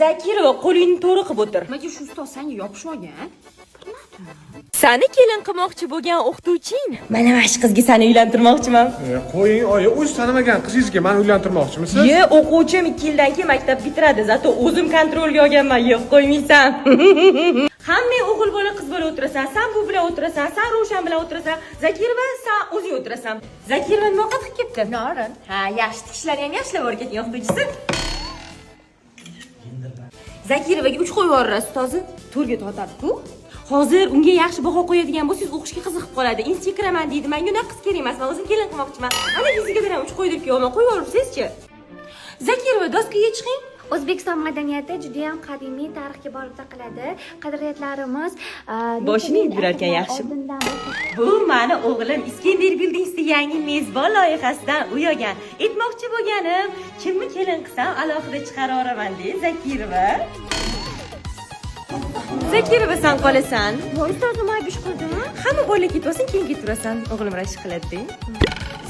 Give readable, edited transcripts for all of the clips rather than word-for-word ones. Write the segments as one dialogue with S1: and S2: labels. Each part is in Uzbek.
S1: Zakirova, qo'lingni to'g'ri qilib o'tir.
S2: Nimaga shu ustoz senga yopishib olgan?
S1: Sani kelin qilmoqchi bo'lgan o'qituvching. Mana shu qizga seni uylantirmoqchiman.
S3: Qo'ying, oyi, o'zi tanimagan qizingizga meni uylantirmoqchimisiz?
S1: O'quvchim 2 yildan keyin maktab bitiradi, zato o'zim kontrolga olganman, yo'q qo'ymaysan. Hamma o'g'il bola, qiz bola o'tirasan, sen bu bilan o'tirasan, sen Ravshan bilan o'tirasan, Zakirova sen o'zing o'tirasan. Zakirova nima qilib ketdi?
S2: Norin.
S1: Ha, yaxshi tikishlar ham yaxshilab o'rgatgan o'qituvchisi. Zakirovaga 3 qo'yib yuborasiz, ustozi. To'rga tortadi-ku. Hozir unga yaxshi baho qo'yadigan bo'lsangiz, o'qishga qiziqib qoladi. Institutga kiraman deydi. Menga unaqa qiz kerak emas. Men o'zim kelin qilmoqchiman. Ana yuziga beraman 3 qo'y deb kelaman. Qo'yib yuboribsiz-chi? Zakirova, doskaga chiqing.
S4: O'zbekiston madaniyati juda ham qadimiy tarixga borib taqaladi. Qadriyatlarimiz
S1: boshini yurarkan yaxshi. Bu meni o'g'lim Iskender Buildings'da yangi mezbon loyihasidan uyagan. Aytmoqchi bo'lganim, kimni kelin qilsam alohida chiqara olaman deydi Zakirova. Zakirova, sen qolasan.
S4: Voy, ustoz nima ish qildimi?
S1: Hamma bola ketvasin, keyin keturasan. O'g'lim rashk qiladi.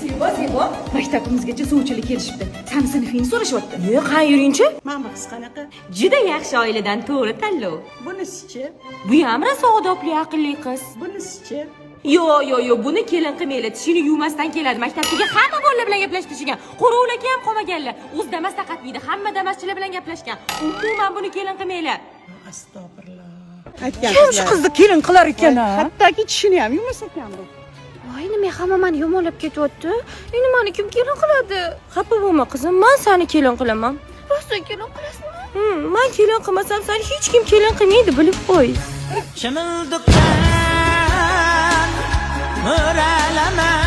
S2: Zebo, maktabimizgacha suvchilik kelishibdi. Seni sinfingni so'rashyapti.
S1: Yo'q, qani yuring-chi.
S2: Mana qiz qanaqa?
S1: Juda yaxshi oiladan, to'g'ri tanlov.
S2: Bunisi-chi?
S1: Bu ham rosa odobli, aqlli qiz.
S2: Bunisi-chi?
S1: Yo'q, buni kelin qilmaylar. Tishini yuvmasdan keladi. Maktabga hamma bolalar bilan gaplashtirishgan. Qo'rovlarga ham qolmaganlar. O'z damas taqatmaydi. Hamma damaschilar bilan gaplashgan. Umuman buni kelin qilmaylar.
S2: Astag'firullah.
S5: Kim shu qizni kelin qilar ekan? Hattoki tishini ham yumasa ekan bu.
S4: Voy, nima hamma meni yomonlab ketyapti? Endi meni kim kelin qiladi?
S1: Xafa bo'lma qizim, men seni kelin qilaman.
S4: Rosa kelin qilasizmi?
S1: Men kelin qilmasam seni hech kim kelin qilmaydi, bilib qo'y.
S6: Chimildiqdan mo'ralaman